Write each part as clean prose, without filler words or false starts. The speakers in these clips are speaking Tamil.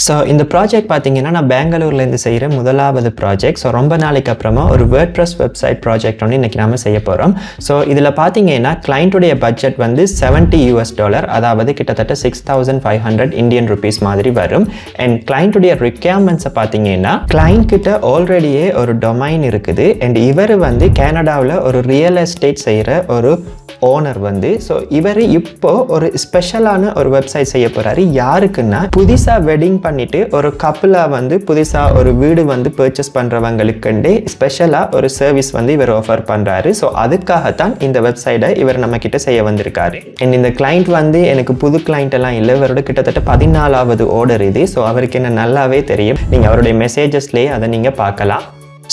ஸோ இந்த ப்ராஜெக்ட் பார்த்தீங்கன்னா நான் பெங்களூர்லேருந்து செய்கிற முதலாவது ப்ராஜெக்ட். ஸோ ரொம்ப நாளைக்கு அப்புறமா ஒரு வேர்ட்ப்ரெஸ் வெப்சைட் ப்ராஜெக்ட் ஒன்று இன்றைக்கி நம்ம செய்ய போகிறோம். ஸோ இதில் பார்த்தீங்கன்னா கிளைண்ட்டுடைய பட்ஜெட் வந்து $70, அதாவது கிட்டத்தட்ட 6500 இந்தியன் ருபீஸ் மாதிரி வரும். அண்ட் கிளைண்ட்டுடைய ரிக்யர்மெண்ட்ஸை பார்த்தீங்கன்னா கிளைண்ட் கிட்ட ஆல்ரெடியே ஒரு டொமைன் இருக்குது. அண்ட் இவர் வந்து கனடாவில் ஒரு ரியல் எஸ்டேட் செய்கிற ஒரு ஓனர் வந்து. ஸோ இவர் இப்போ ஒரு ஸ்பெஷலான ஒரு வெப்சைட் செய்ய போகிறாரு. யாருக்குன்னா புதுசாக வெட்டிங் பண்ணிட்டு ஒரு கப்பலாக வந்து புதுசாக ஒரு வீடு வந்து பர்ச்சேஸ் பண்ணுறவங்களுக்குண்டே ஸ்பெஷலாக ஒரு சர்வீஸ் வந்து இவர் ஆஃபர் பண்ணுறாரு. ஸோ அதுக்காகத்தான் இந்த வெப்சைட்டை இவர் நம்ம கிட்ட செய்ய வந்திருக்காரு. அண்ட் இந்த கிளைண்ட் வந்து எனக்கு புது கிளைண்ட் எல்லாம் இல்லை, இவரோட கிட்டத்தட்ட 14வது ஆர்டர் இது. ஸோ அவருக்கு என்ன நல்லாவே தெரியும். நீங்கள் அவருடைய மெசேஜஸ்லேயே அதை நீங்கள் பார்க்கலாம்.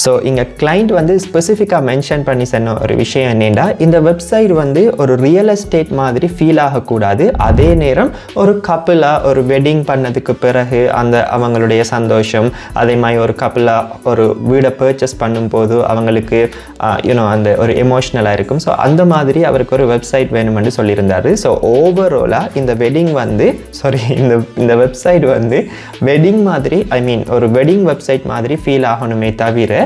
ஸோ இங்கே கிளைண்ட் வந்து ஸ்பெசிஃபிக்காக மென்ஷன் பண்ணி சொன்ன ஒரு விஷயம் என்னென்னா, இந்த வெப்சைட் வந்து ஒரு ரியல் எஸ்டேட் மாதிரி ஃபீல் ஆகக்கூடாது. அதே நேரம் ஒரு கப்பலாக ஒரு வெட்டிங் பண்ணதுக்கு பிறகு அந்த அவங்களுடைய சந்தோஷம், அதே மாதிரி ஒரு கப்பலாக ஒரு வீடை பர்ச்சேஸ் பண்ணும்போது அவங்களுக்கு அந்த ஒரு எமோஷ்னலாக இருக்கும். ஸோ அந்த மாதிரி அவருக்கு ஒரு வெப்சைட் வேணுமென்று சொல்லியிருந்தார். ஸோ ஓவராலாக இந்த வெட்டிங் வந்து இந்த வெப்சைட் வந்து வெட்டிங் மாதிரி ஒரு வெட்டிங் வெப்சைட் மாதிரி ஃபீல் ஆகணுமே தவிர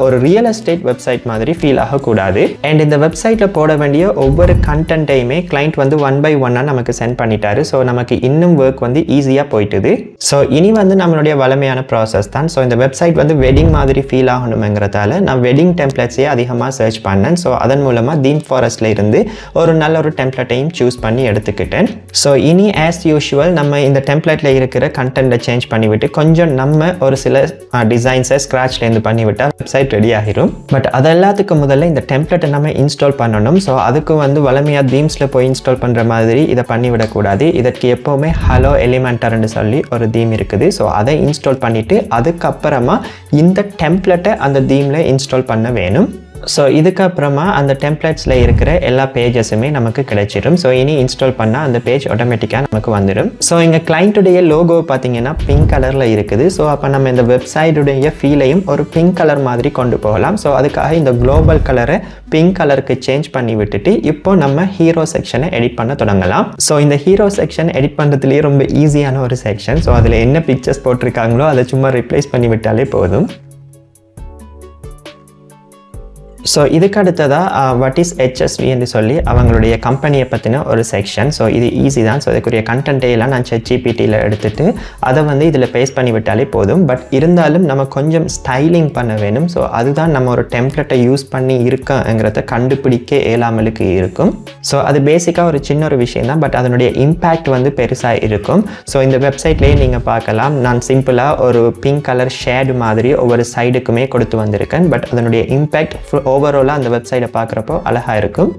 ஒரு ரியல் எஸ்டேட் வெப்சைட் மாதிரி ஃபீல் ஆகக்கூடாது. அண்ட் இந்த வெப்சைட்டில் போட வேண்டிய ஒவ்வொரு கண்டென்ட்டையுமே கிளைண்ட் வந்து 1 by 1 நமக்கு சென்ட் பண்ணிட்டாரு. ஸோ நமக்கு இன்னும் ஒர்க் வந்து ஈஸியாக போயிட்டுது. ஸோ இனி வந்து நம்மளுடைய வளமையான ப்ராசஸ் தான். ஸோ இந்த வெப்சைட் வந்து வெட்டிங் மாதிரி ஃபீல் ஆகணுங்கிறதால நான் வெட்டிங் டெம்ப்ளேட்ஸையே அதிகமாக சர்ச் பண்ணேன். ஸோ அதன் மூலமாக தீம் ஃபாரஸ்ட்ல இருந்து ஒரு நல்ல ஒரு டெம்ப்ளேட்டையும் சூஸ் பண்ணி எடுத்துக்கிட்டேன். ஸோ இனி ஆஸ் யூஷுவல் நம்ம இந்த டெம்ப்ளேட்டில் இருக்கிற கண்டென்ட்டை சேஞ்ச் பண்ணிவிட்டு கொஞ்சம் நம்ம ஒரு சில டிசைன்ஸை ஸ்க்ராட்ச்லேருந்து பண்ணிவிட்டால் வெப்சைட் ரெடி ஆகிரும். பட் அது எல்லாத்துக்கும் முதல்ல இந்த டெம்ப்ளேட்டை நம்ம இன்ஸ்டால் பண்ணணும். ஸோ அதுக்கு வந்து வளமையாக தீம்ஸில் போய் இன்ஸ்டால் பண்ணுற மாதிரி இதை பண்ணிவிடக்கூடாது. இதற்கு எப்போவுமே ஹலோ எலிமெண்டர்னு சொல்லி ஒரு தீம் இருக்குது. ஸோ அதை இன்ஸ்டால் பண்ணிவிட்டு அதுக்கப்புறமா இந்த டெம்ப்ளேட்டை அந்த தீமில் இன்ஸ்டால் பண்ண வேணும். ஸோ இதுக்கப்புறமா அந்த டெம்ப்ளேட்ஸில் இருக்கிற எல்லா பேஜஸுமே நமக்கு கிடைச்சிடும். ஸோ இனி இன்ஸ்டால் பண்ணால் அந்த பேஜ் ஆட்டோமேட்டிக்காக நமக்கு வந்துடும். ஸோ இங்கே கிளைண்ட்டுடைய லோகோ பார்த்தீங்கன்னா பிங்க் கலரில் இருக்குது. ஸோ அப்போ நம்ம இந்த வெப்சைட்டுடைய ஃபீலையும் ஒரு பிங்க் கலர் மாதிரி கொண்டு போகலாம். ஸோ அதுக்காக இந்த குளோபல் கலரை பிங்க் கலருக்கு சேஞ்ச் பண்ணி விட்டுட்டு இப்போ நம்ம ஹீரோ செக்ஷனை எடிட் பண்ண தொடங்கலாம். ஸோ இந்த ஹீரோ செக்ஷன் எடிட் பண்ணுறதுலேயே ரொம்ப ஈஸியான ஒரு செக்ஷன். ஸோ அதில் என்ன பிக்சர்ஸ் போட்டிருக்காங்களோ அதை சும்மா ரிப்ளேஸ் பண்ணி விட்டாலே போதும். ஸோ இதுக்கு அடுத்ததாக வாட் இஸ் HSV என்று சொல்லி அவங்களுடைய கம்பெனியை பற்றின ஒரு செக்ஷன். ஸோ இது ஈஸி தான். ஸோ இதுக்குரிய கண்டென்ட்டையெல்லாம் நான் ChatGPTயில் எடுத்துகிட்டு அதை வந்து இதில் பேஸ்ட் பண்ணி விட்டாலே போதும். பட் இருந்தாலும் நம்ம கொஞ்சம் ஸ்டைலிங் பண்ண வேணும். ஸோ அதுதான் நம்ம ஒரு டெம்ப்ளேட்டை யூஸ் பண்ணி இருக்கங்கிறத கண்டுபிடிக்க இயலாமலுக்கு இருக்கும். ஸோ அது பேசிக்காக ஒரு சின்ன ஒரு விஷயம் தான். பட் அதனுடைய இம்பேக்ட் வந்து பெருசாக இருக்கும். ஸோ இந்த வெப்சைட்லேயே நீங்கள் பார்க்கலாம், நான் சிம்பிளாக ஒரு பிங்க் கலர் ஷேடு மாதிரி ஒவ்வொரு சைடுக்குமே கொடுத்து வந்திருக்கேன். பட் அதனுடைய இம்பேக்ட் ஓவராலாக அந்த வெப்சைட்டை பார்க்குறப்போ அழகாக இருக்கும்.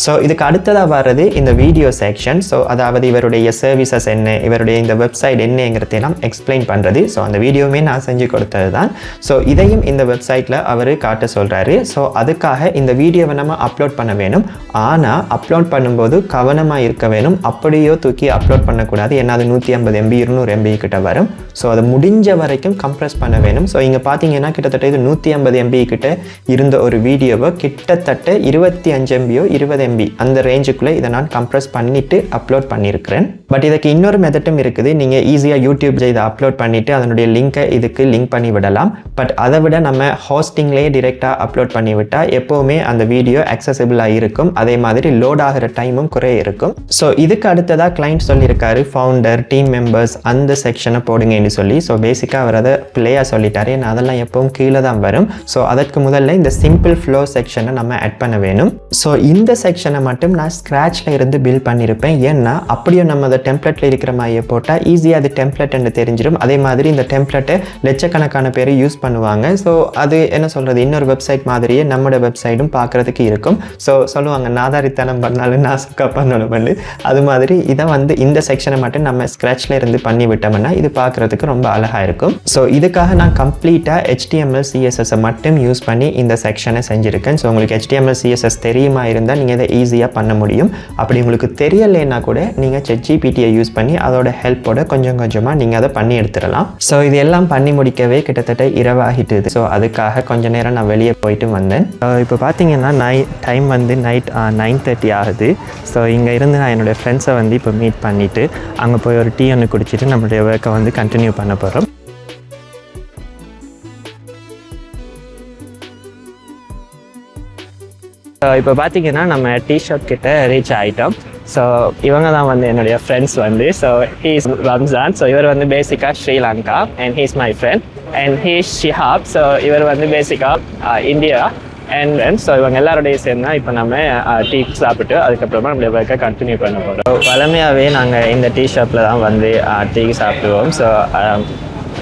ஸோ இதுக்கு அடுத்ததாக வர்றது இந்த வீடியோ செக்ஷன். ஸோ அதாவது இவருடைய சர்வீசஸ் என்ன, இவருடைய இந்த வெப்சைட் என்னங்கிறதெல்லாம் எக்ஸ்பிளைன் பண்ணுறது. ஸோ அந்த வீடியோவுமே நான் செஞ்சு கொடுத்தது தான். ஸோ இதையும் இந்த வெப்சைட்டில் அவர் காட்ட சொல்கிறாரு. ஸோ அதுக்காக இந்த வீடியோவை நம்ம அப்லோட் பண்ண வேணும். ஆனால் அப்லோட் பண்ணும்போது கவனமாக இருக்க வேணும். அப்படியோ தூக்கி அப்லோட் பண்ணக்கூடாது. ஏன்னா அது 150 MB 200 MB கிட்ட வரும். ஸோ அதை முடிஞ்ச வரைக்கும் கம்ப்ரெஸ் பண்ண வேணும். ஸோ இங்கே பார்த்தீங்கன்னா கிட்டத்தட்ட இது 150 MB கிட்ட இருந்த ஒரு வீடியோவை கிட்டத்தட்ட 25 MB 20 MB அந்த ரேஞ்சுக்குள்ளே இதை நான் கம்ப்ரெஸ் பண்ணிவிட்டு அப்லோட் பண்ணியிருக்கிறேன். பட் இதுக்கு இன்னொரு மெத்தடும் இருக்குது. நீங்கள் ஈஸியாக யூடியூப்ல இதை அப்லோட் பண்ணிவிட்டு அதனுடைய லிங்கை இதுக்கு லிங்க் பண்ணி விடலாம். பட் அதை விட நம்ம ஹோஸ்டிங்லேயே டிரெக்டாக அப்லோட் பண்ணிவிட்டால் எப்போவுமே அந்த வீடியோ அக்சசிபிளாக இருக்கும். அதே மாதிரி லோட் ஆகிற டைமும் குறைய இருக்கும். ஸோ இதுக்கு அடுத்ததாக கிளைண்ட் சொல்லியிருக்காரு ஃபவுண்டர், டீம் மெம்பர்ஸ் அந்த செக்ஷனை போடுங்கன்னு சொல்லி. ஸோ பேசிக்காக அவர் அதை பிளேயாக சொல்லிட்டாரு. ஏன்னா அதெல்லாம் எப்பவும் கீழே தான் வரும். ஸோ அதற்கு முதல்ல இந்த சிம்பிள் ஃப்ளோ செக்ஷனை நம்ம ஆட் பண்ண வேணும். ஸோ இந்த செக்ஷனை மட்டும் நான் ஸ்க்ராட்சில் இருந்து பில்ட் பண்ணியிருப்பேன். ஏன்னா அப்படியே நம்ம அதை டெம்ப்ளேட்டில் இருக்கிற மாதிரியே போட்டால் ஈஸியாக அது டெம்ப்ளேட்னு தெரிஞ்சிடும். அதே மாதிரி இந்த டெம்ப்ளேட்டை லட்சக்கணக்கான பேர் யூஸ் பண்ணுவாங்க. ஸோ அது என்ன சொல்கிறது, இன்னொரு வெப்சைட் மாதிரியே நம்மளோட வெப்சைட்டும் பார்க்குறதுக்கு இருக்கும். ஸோ சொல்லுவாங்க நாதாரித்தனம் பண்ணாலும் நாசுக்கா பண்ணணும். அது மாதிரி இதை வந்து இந்த செக்ஷனை மட்டும் நம்ம ஸ்க்ராட்சில் இருந்து பண்ணி விட்டோம்னா இது பார்க்குறதுக்கு ரொம்ப அழகாக இருக்கும். ஸோ இதுக்காக நான் கம்ப்ளீட்டாக HTML CSS மட்டும் யூஸ் பண்ணி இந்த செக்ஷனை செஞ்சுருக்கேன். ஸோ உங்களுக்கு HTML CSS தெரியுமா இருந்தால் நீங்கள் இதை இதை ஈஸியாக பண்ண முடியும். அப்படி உங்களுக்கு தெரியலைன்னா கூட நீங்கள் ChatGPT-யை யூஸ் பண்ணி அதோட ஹெல்ப்போட கொஞ்சம் கொஞ்சமாக நீங்கள் அதை பண்ணி எடுத்துடலாம். ஸோ இது எல்லாம் பண்ணி முடிக்கவே கிட்டத்தட்ட இரவாகிட்டுது. ஸோ அதுக்காக கொஞ்ச நேரம் நான் வெளியே போயிட்டு வந்தேன். இப்போ பார்த்தீங்கன்னா டைம் வந்து நைட் 9:30 ஆகுது. ஸோ இங்கே இருந்து நான் என்னுடைய ஃப்ரெண்ட்ஸை வந்து இப்போ மீட் பண்ணிவிட்டு அங்கே போய் ஒரு டீ ஒன்று குடிச்சிட்டு நம்மளுடைய ஒர்க்கை வந்து கண்டினியூ பண்ண போகிறோம். ஸோ இப்போ பார்த்தீங்கன்னா நம்ம டீ ஷாப் கிட்ட ரீச் ஆகிட்டோம். ஸோ இவங்க தான் வந்து என்னுடைய ஃப்ரெண்ட்ஸ் வந்து. So he's Ramzan. ஸோ இவர் வந்து பேசிக்காக Sri Lanka and he's my friend and he's Shihab. So இவர் வந்து பேசிக்காக இந்தியா அண்ட் ஸோ இவங்க எல்லாரோடையும் சேர்ந்து இப்போ நம்ம டீ சாப்பிட்டு அதுக்கப்புறமா நம்மளுடைய ஒர்க்கை கண்டினியூ பண்ண போகிறோம். வழமையாகவே நாங்கள் இந்த டீ ஷாப்பில் தான் வந்து டீ சாப்பிடுவோம். ஸோ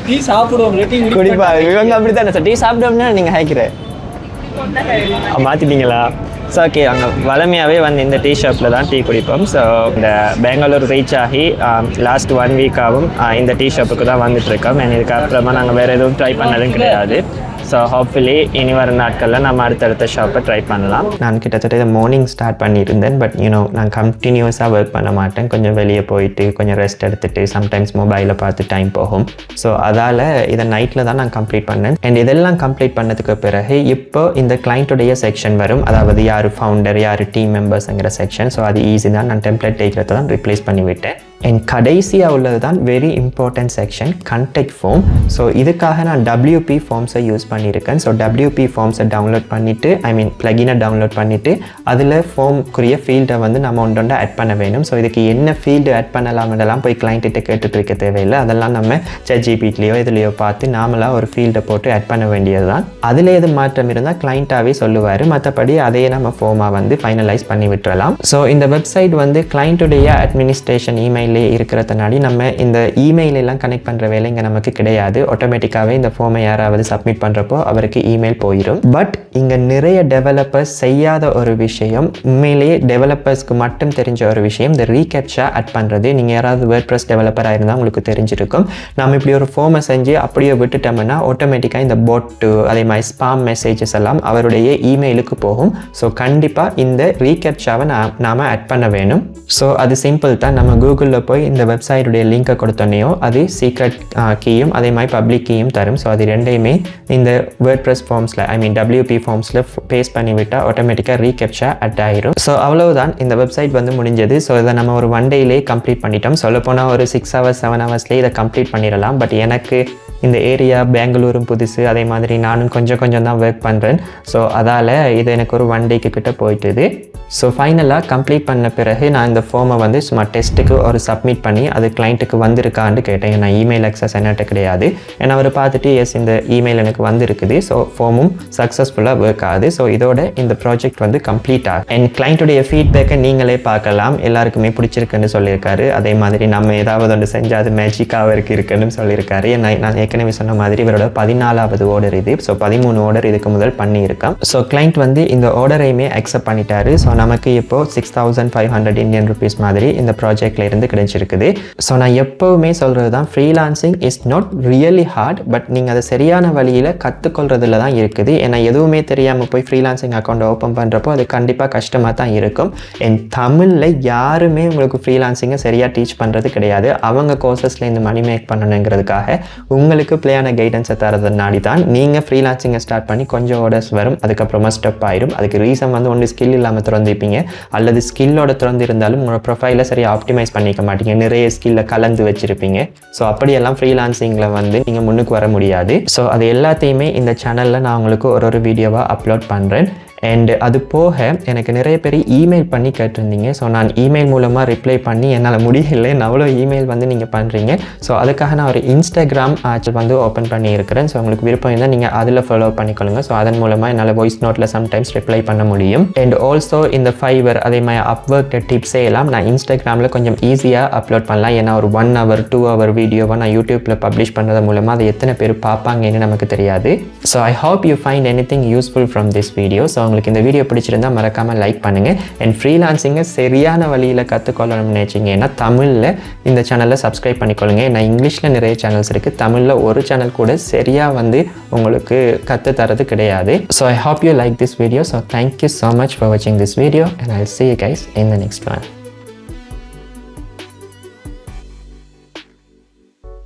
டீ சாப்பிடுவோம் குடிப்பா இவங்க அப்படி தானே சார் டீ சாப்பிடுவோம்னா நீங்கள் ஹேக்கிறேன் மாற்றிட்டீங்களா? ஸோ ஓகே, அங்கே வளமையாகவே வந்து இந்த டீ ஷாப்பில் தான் டீ குடிப்போம். ஸோ இந்த பெங்களூர் ரீச் ஆகி லாஸ்ட் 1 வீக்காகவும் இந்த டீ ஷாப்புக்கு தான் வந்துட்டுருக்கோம். அண்ட் இதுக்கப்புறமா நாங்கள் வேறு எதுவும் ட்ரை பண்ணதும் கிடையாது. ஸோ ஹோப்ஃபுல்லி இனி வர நாட்களில் நம்ம அடுத்தடுத்த ஷாப்பை ட்ரை பண்ணலாம். நான் கிட்டத்தட்ட இதை மார்னிங் ஸ்டார்ட் பண்ணியிருந்தேன். பட் நான் கண்டினியூஸாக ஒர்க் பண்ண மாட்டேன். கொஞ்சம் வெளியே போயிட்டு கொஞ்சம் ரெஸ்ட் எடுத்துகிட்டு சம்டைம்ஸ் மொபைலை பார்த்து டைம் போகும். ஸோ அதால் இதை நைட்டில் தான் நான் கம்ப்ளீட் பண்ணேன். அண்ட் இதெல்லாம் கம்ப்ளீட் பண்ணதுக்கு பிறகு இப்போ இந்த கிளைண்ட்டுடைய செக்ஷன் வரும். அதாவது யார் ஃபவுண்டர் யார் டீம் மெம்பர்ஸுங்கிற செக்ஷன். ஸோ அது ஈஸி தான். நான் டெம்ப்ளேட் டேக்கிறத தான் ரிப்ளேஸ் பண்ணிவிட்டேன். அண்ட் கடைசியாக உள்ளது தான் very important section, contact form. So இதுக்காக நான் WP ஃபார்ம்ஸை யூஸ் பண்ணியிருக்கேன். ஸோ WP ஃபார்ம்ஸை டவுன்லோட் பண்ணிவிட்டு ப்ளகினை டவுன்லோட் பண்ணிவிட்டு அதில் ஃபார்முக்குரிய ஃபீல்டை வந்து நம்ம ஒன்றொண்டா ஆட் பண்ண வேணும். ஸோ இதுக்கு என்ன ஃபீல்டு ஆட் பண்ணலாம்ன்றலாம் போய் கிளைண்ட்டிட்ட கேட்டுட்டு இருக்க தேவையில்லை. அதெல்லாம் நம்ம ChatGPT-லையோ இதுலையோ பார்த்து நாமளாக ஒரு ஃபீல்டை போட்டு ஆட் பண்ண வேண்டியது தான். அதில் எது மாற்றம் இருந்தால் கிளைண்ட்டாகவே சொல்லுவார். மற்றபடி அதையே நம்ம ஃபார்மாக வந்து ஃபைனலைஸ் பண்ணி விட்டுறலாம். ஸோ இந்த வெப்சைட் வந்து கிளைண்ட்டுடைய அட்மினிஸ்ட்ரேஷன் இமெயில் இருக்கிறதுனாடி நம்ம இந்த இமெயில் எல்லாம் கனெக்ட் பண்ணுற வேலை இங்கே நமக்கு கிடையாது. ஆட்டோமேட்டிக்காகவே இந்த ஃபார்மை யாராவது சப்மிட் பண்ணுறப்போ அவருக்கு இமெயில் போயிடும். பட் இங்கே நிறைய டெவலப்பர்ஸ் செய்யாத ஒரு விஷயம், உண்மையிலேயே டெவலப்பர்ஸ்க்கு மட்டும் தெரிஞ்ச ஒரு விஷயம், இந்த ரீகேப்சா ஆட் பண்ணுறது. நீங்கள் யாராவது வேர்ட்பிரஸ் டெவலப்பராக இருந்தால் உங்களுக்கு தெரிஞ்சிருக்கும். நம்ம இப்படி ஒரு ஃபார்மை செஞ்சு அப்படியே விட்டுட்டோம்னா ஆட்டோமேட்டிக்காக இந்த போட்டு அதே மாதிரி ஸ்பாம் மெசேஜஸ் எல்லாம் அவருடைய இமெயிலுக்கு போகும். ஸோ கண்டிப்பாக இந்த ரீகேப்சாவை நாம் ஆட் பண்ண வேணும். ஸோ அது சிம்பிள் தான். நம்ம கூகுளில் போய் இந்த வெப்சைட்டுடைய லிங்கை கொடுத்தோன்னையோ அது சீக்ரெட் கீயும் அதே மாதிரி பப்ளிக் கீயும் தரும். ஸோ அது ரெண்டையுமே இந்த வேர்ட்பிரஸ் ஃபார்ம்ஸில் WP ஃபார்ம்ஸில் பேஸ்ட் பண்ணிவிட்டால் ஆட்டோமேட்டிக்காக ரீகேப்சா அட் ஆகிரும். ஸோ அவ்வளவுதான், இந்த வெப்சைட் வந்து முடிஞ்சது. ஸோ இதை நம்ம ஒரு 1 டேலேயே கம்ப்ளீட் பண்ணிட்டோம். சொல்லப்போனால் ஒரு 6 hours 7 hours-லேயே இதை கம்ப்ளீட் பண்ணிடலாம். பட் எனக்கு இந்த ஏரியா பெங்களூரும் புதுசு, அதே மாதிரி நானும் கொஞ்சம் தான் ஒர்க் பண்ணுறேன். ஸோ அதால் இது எனக்கு ஒரு 1 டேக்கு கிட்ட போயிட்டுது. ஸோ ஃபைனலாக கம்ப்ளீட் பண்ண பிறகு நான் இந்த ஃபார்மை வந்து சும்மா டெஸ்ட்டுக்கு ஒரு சப்மிட் பண்ணி அது கிளைண்ட்டுக்கு வந்திருக்கான்னு கேட்டேன். நான் இமெயில் அக்சஸ் என்னட்ட கிடையாது. ஏன்னா அவர் பார்த்துட்டு எஸ் இந்த இமெயில் எனக்கு வந்திருக்குது. ஸோ ஃபார்மும் சக்ஸஸ்ஃபுல்லாக ஒர்க் ஆகுது. ஸோ இதோட இந்த ப்ராஜெக்ட் வந்து கம்ப்ளீட் ஆகும். அண்ட் கிளைண்ட்டுடைய ஃபீட்பேக்கை நீங்களே பார்க்கலாம். எல்லாருக்குமே பிடிச்சிருக்குன்னு சொல்லியிருக்காரு. அதே மாதிரி நம்ம ஏதாவது ஒன்று செஞ்சால் அது மேஜிக்காக இருக்குன்னு சொல்லியிருக்காரு. நான் ஏற்கனவே சொன்ன மாதிரி இவரோட 14வது ஆர்டர் இது. ஸோ 13 ஆர்டர் இதுக்கு முதல் பண்ணியிருக்கேன். ஸோ கிளைண்ட் வந்து இந்த ஆர்டரையுமே அக்செப்ட் பண்ணிட்டாரு. ஸோ நமக்கு இப்போ 6500 இந்தியன் ருபீஸ் மாதிரி இந்த ப்ராஜெக்ட்ல இருந்து கிடைச்சிருக்குது. ஸோ நான் எப்போவுமே சொல்கிறது தான், freelancing is not really heart. But நீங்கள் அதை சரியான வழியில் கற்றுக்கொள்றதுல தான் இருக்குது. ஏன்னா எதுவுமே தெரியாமல் போய் ஃப்ரீலான்சிங் அக்கௌண்ட் ஓப்பன் பண்ணுறப்போ அது கண்டிப்பாக கஷ்டமாக தான் இருக்கும். என் தமிழில் யாருமே உங்களுக்கு ஃப்ரீலான்சிங்கை சரியாக டீச் பண்ணுறது கிடையாது. அவங்க கோர்சஸில் இந்த மணி மேக் பண்ணணுங்கிறதுக்காக உங்களுக்கு பிளேயான கைடன்ஸை தரது நாடி தான் நீங்கள் ஃப்ரீலான்சிங்கை ஸ்டார்ட் பண்ணி கொஞ்சம் ஆர்டர்ஸ் வரும், அதுக்கப்புறமா ஸ்டெப் ஆயிடும். அதுக்கு ரீசன் வந்து ஒன்று ஸ்கில் இல்லாமல் திறந்திருப்பீங்க, அல்லது ஸ்கில்லோட திறந்து இருந்தாலும் உங்களோட ப்ரொஃபைலை சரியாக ஆப்டிமைஸ் பண்ணிக்க மாட்டீங்க, நிறைய ஸ்கில்லை கலந்து வச்சுருப்பீங்க. ஸோ அப்படியெல்லாம் ஃப்ரீலான்சிங்கில் வந்து நீங்கள் முன்னுக்கு வர முடியாது. ஸோ அது எல்லாத்தையுமே இந்த சேனலில் நான் உங்களுக்கு ஒரு வீடியோவாக அப்லோட் பண்ணுறேன். அண்ட் அது போக எனக்கு நிறைய பேர் இமெயில் பண்ணி கேட்டிருந்தீங்க. ஸோ நான் இமெயில் மூலமாக ரிப்ளை பண்ணி என்னால் முடியலை, அவ்வளோ இமெயில் வந்து நீங்கள் பண்ணுறீங்க. ஸோ அதுக்காக நான் ஒரு இன்ஸ்டாகிராம் வந்து ஓப்பன் பண்ணியிருக்கிறேன். ஸோ உங்களுக்கு விருப்பம் இருந்தால் நீங்கள் அதில் ஃபாலோ பண்ணிக்கொள்ளுங்க. ஸோ அதன் மூலமாக என்னால் வாய்ஸ் நோட்டில் சம்டைம்ஸ் ரிப்ளை பண்ண முடியும். அண்ட் ஆல்சோ இந்த ஃபைவர் அதே மாதிரி அப்வொர்க் டிப்ஸே எல்லாம் நான் இன்ஸ்டாகிராமில் கொஞ்சம் ஈஸியாக அப்லோட் பண்ணலாம். ஏன்னா ஒரு 1 hour 2 hour வீடியோவை நான் யூடியூப்பில் பப்ளிஷ் பண்ணுறது மூலமாக அதை எத்தனை பேர் பார்ப்பாங்கன்னு நமக்கு தெரியாது. So I hope you find anything useful from this video. So உங்களுக்கு இந்த வீடியோ பிடிச்சிருந்தால் மறக்காமல் லைக் பண்ணுங்கள். அண்ட் ஃப்ரீலான்சிங்கை சரியான வழியில் கற்றுக்கொள்ளணும்னு நினச்சிங்கன்னா தமிழில் இந்த சேனலில் சப்ஸ்கிரைப் பண்ணிக்கொள்ளுங்க. நான் இங்கிலீஷில் நிறைய சேனல்ஸ் இருக்குது, தமிழில் ஒரு சேனல் கூட சரியாக வந்து உங்களுக்கு கற்றுத்தரது கிடையாது. So I hope you like this video. So thank you so much for watching this video and I'll see you guys in the next one.